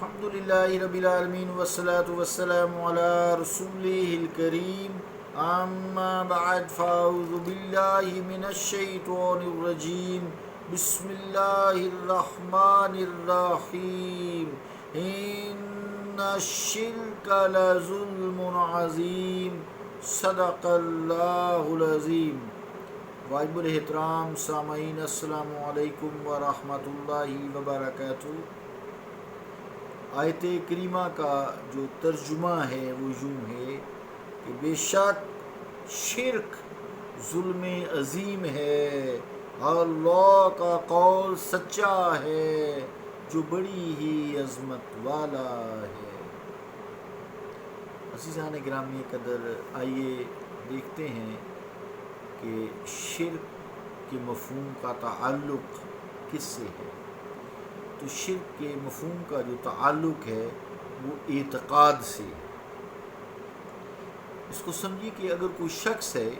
الحمد للہ رب العالمین والصلاة والسلام علی رسولہ الکریم اما بعد فاعوذ باللہ من الشیطان الرجیم بسم اللہ الرحمن الرحیم ان الشرک لظلم عظیم صدق اللہ العظیم۔ واجب الاحترام سامعین، السلام علیکم ورحمۃ اللہ وبرکاتہ۔ آیت کریمہ کا جو ترجمہ ہے وہ یوں ہے کہ بے شک شرک ظلم عظیم ہے اور اللہ کا قول سچا ہے جو بڑی ہی عظمت والا ہے۔ عزیزان گرامی قدر، آئیے دیکھتے ہیں کہ شرک کے مفہوم کا تعلق کس سے ہے۔ تو شرک کے مفہوم کا جو تعلق ہے وہ اعتقاد سے۔ اس کو سمجھیے کہ اگر کوئی شخص ہے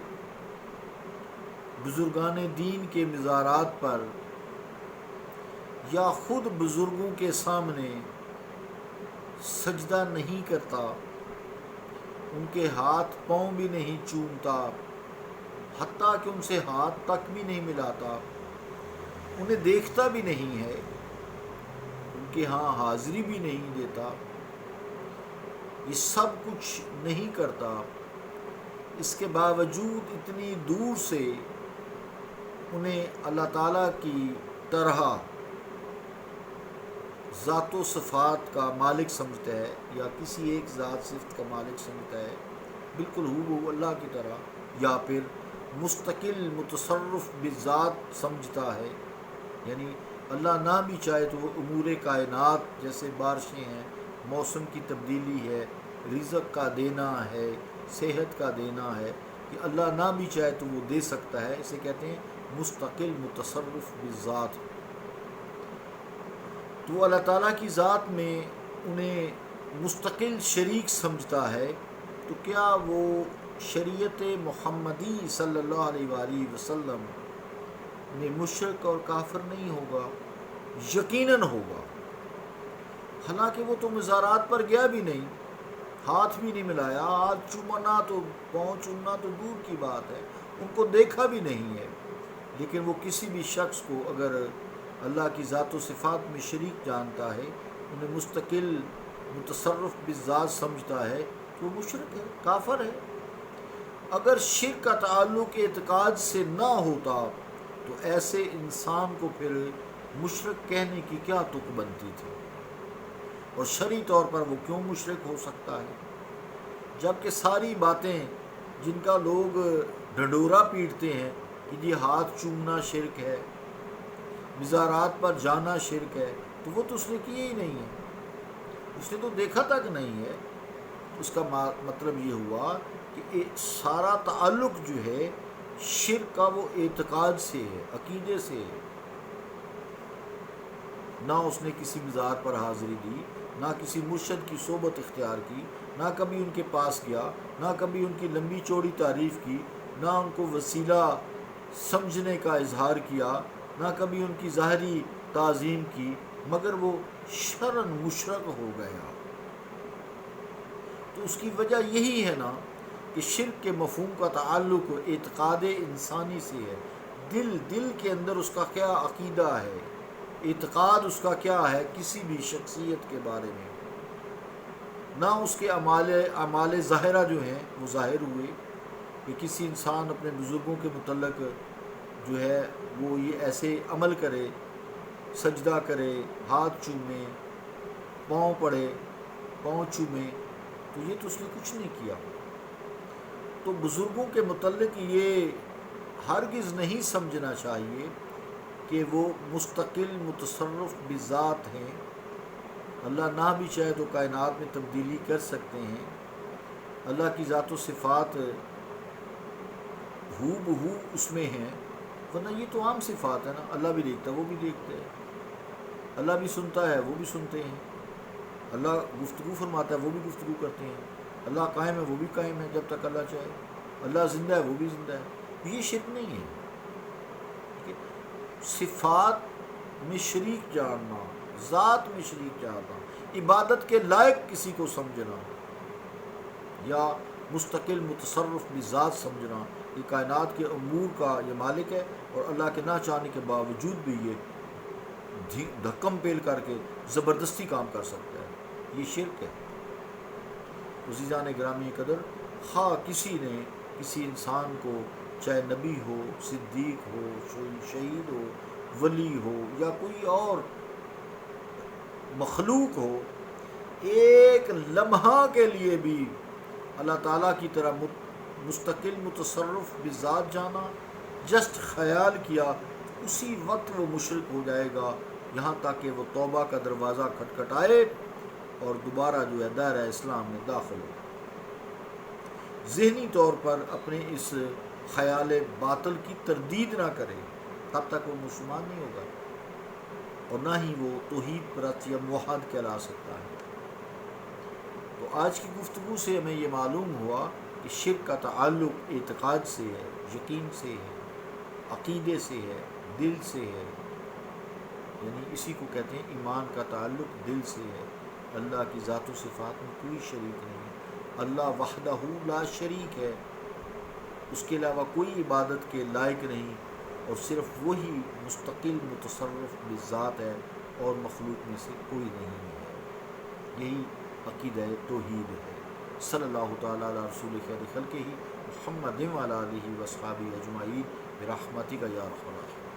بزرگان دین کے مزارات پر یا خود بزرگوں کے سامنے سجدہ نہیں کرتا، ان کے ہاتھ پاؤں بھی نہیں چومتا، حتیٰ کہ ان سے ہاتھ تک بھی نہیں ملاتا، انہیں دیکھتا بھی نہیں ہے، ان کے ہاں حاضری بھی نہیں دیتا، یہ سب کچھ نہیں کرتا، اس کے باوجود اتنی دور سے انہیں اللہ تعالیٰ کی طرح ذات و صفات کا مالک سمجھتا ہے یا کسی ایک ذات صفت کا مالک سمجھتا ہے، بالکل ہو اللہ کی طرح، یا پھر مستقل متصرف بذات سمجھتا ہے، یعنی اللہ نہ بھی چاہے تو وہ امور کائنات جیسے بارشیں ہیں، موسم کی تبدیلی ہے، رزق کا دینا ہے، صحت کا دینا ہے، کہ اللہ نہ بھی چاہے تو وہ دے سکتا ہے، اسے کہتے ہیں مستقل متصرف بالذات۔ تو اللہ تعالیٰ کی ذات میں انہیں مستقل شریک سمجھتا ہے، تو کیا وہ شریعت محمدی صلی اللہ علیہ وآلہ وسلم میں مشرک اور کافر نہیں ہوگا؟ یقیناً ہوگا۔ حالانکہ وہ تو مزارات پر گیا بھی نہیں، ہاتھ بھی نہیں ملایا، ہاتھ چومنا تو پاؤں چومنا تو دور کی بات ہے، ان کو دیکھا بھی نہیں ہے، لیکن وہ کسی بھی شخص کو اگر اللہ کی ذات و صفات میں شریک جانتا ہے، انہیں مستقل متصرف بالذات سمجھتا ہے، تو وہ مشرک ہے، کافر ہے۔ اگر شرک کا تعلق اعتقاد سے نہ ہوتا تو ایسے انسان کو پھر مشرک کہنے کی کیا تک بنتی تھی، اور شرعی طور پر وہ کیوں مشرک ہو سکتا ہے، جبکہ ساری باتیں جن کا لوگ ڈھنڈورا پیٹتے ہیں کہ یہ ہاتھ چومنا شرک ہے، مزارات پر جانا شرک ہے، تو وہ تو اس نے کیے ہی نہیں ہے، اس نے تو دیکھا تک نہیں ہے۔ اس کا مطلب یہ ہوا کہ سارا تعلق جو ہے شرک کا وہ اعتقاد سے ہے، عقیدے سے ہے۔ نہ اس نے کسی مزار پر حاضری دی، نہ کسی مرشد کی صحبت اختیار کی، نہ کبھی ان کے پاس گیا، نہ کبھی ان کی لمبی چوڑی تعریف کی، نہ ان کو وسیلہ سمجھنے کا اظہار کیا، نہ کبھی ان کی ظاہری تعظیم کی، مگر وہ شرعاً مشرک ہو گیا۔ تو اس کی وجہ یہی ہے نا کہ شرک کے مفہوم کا تعلق اعتقاد انسانی سے ہے، دل کے اندر اس کا کیا عقیدہ ہے، اعتقاد اس کا کیا ہے کسی بھی شخصیت کے بارے میں۔ نہ اس کے اعمال ظاہرہ جو ہیں وہ ظاہر ہوئے کہ کسی انسان اپنے بزرگوں کے متعلق جو ہے وہ یہ ایسے عمل کرے، سجدہ کرے، ہاتھ چومے، پاؤں پڑے، پاؤں چومے، تو یہ تو اس نے کچھ نہیں کیا۔ تو بزرگوں کے متعلق یہ ہرگز نہیں سمجھنا چاہیے کہ وہ مستقل متصرف بذات ہیں، اللہ نہ بھی چاہے تو کائنات میں تبدیلی کر سکتے ہیں، اللہ کی ذات و صفات ہو بہو اس میں ہیں، ورنہ یہ تو عام صفات ہے نا، اللہ بھی دیکھتا ہے وہ بھی دیکھتے ہیں، اللہ بھی سنتا ہے وہ بھی سنتے ہیں، اللہ گفتگو فرماتا ہے وہ بھی گفتگو کرتے ہیں، اللہ قائم ہے وہ بھی قائم ہے جب تک اللہ چاہے، اللہ زندہ ہے وہ بھی زندہ ہے۔ یہ شرک نہیں ہے۔ صفات میں شریک جاننا، ذات میں شریک چاہتا، عبادت کے لائق کسی کو سمجھنا یا مستقل متصرف بذات سمجھنا، یہ کائنات کے امور کا یہ مالک ہے، اور اللہ کے نہ چاہنے کے باوجود بھی یہ دھکم پیل کر کے زبردستی کام کر سکتا ہے، یہ شرک ہے۔ عزیزان گرامی قدر، خواہ کسی نے کسی انسان کو، چاہے نبی ہو، صدیق ہو، شہید ہو، ولی ہو یا کوئی اور مخلوق ہو، ایک لمحہ کے لیے بھی اللہ تعالیٰ کی طرح مستقل متصرف بذات جانا، جسٹ خیال کیا، اسی وقت وہ مشرک ہو جائے گا، یہاں تک کہ وہ توبہ کا دروازہ کھٹکھٹائے اور دوبارہ جو ہے دائرہ اسلام میں داخل ہو۔ ذہنی طور پر اپنے اس خیال باطل کی تردید نہ کرے، تب تک وہ مسلمان نہیں ہوگا، اور نہ ہی وہ توحید پرست یا موحد کہلا سکتا ہے۔ تو آج کی گفتگو سے ہمیں یہ معلوم ہوا کہ شرک کا تعلق اعتقاد سے ہے، یقین سے ہے، عقیدے سے ہے، دل سے ہے، یعنی اسی کو کہتے ہیں ایمان کا تعلق دل سے ہے۔ اللہ کی ذات و صفات میں کوئی شریک نہیں، اللہ وحدہ لا شریک ہے، اس کے علاوہ کوئی عبادت کے لائق نہیں، اور صرف وہی مستقل متصرف بذات ہے اور مخلوق میں سے کوئی نہیں ہے۔ یہی عقیدہ توحید ہے۔ صلی اللہ تعالیٰ علی رسول خیر خلقہ محمد وعلی آلہ واصحابہ اجمعین برحمتک یا ارحم الراحمین۔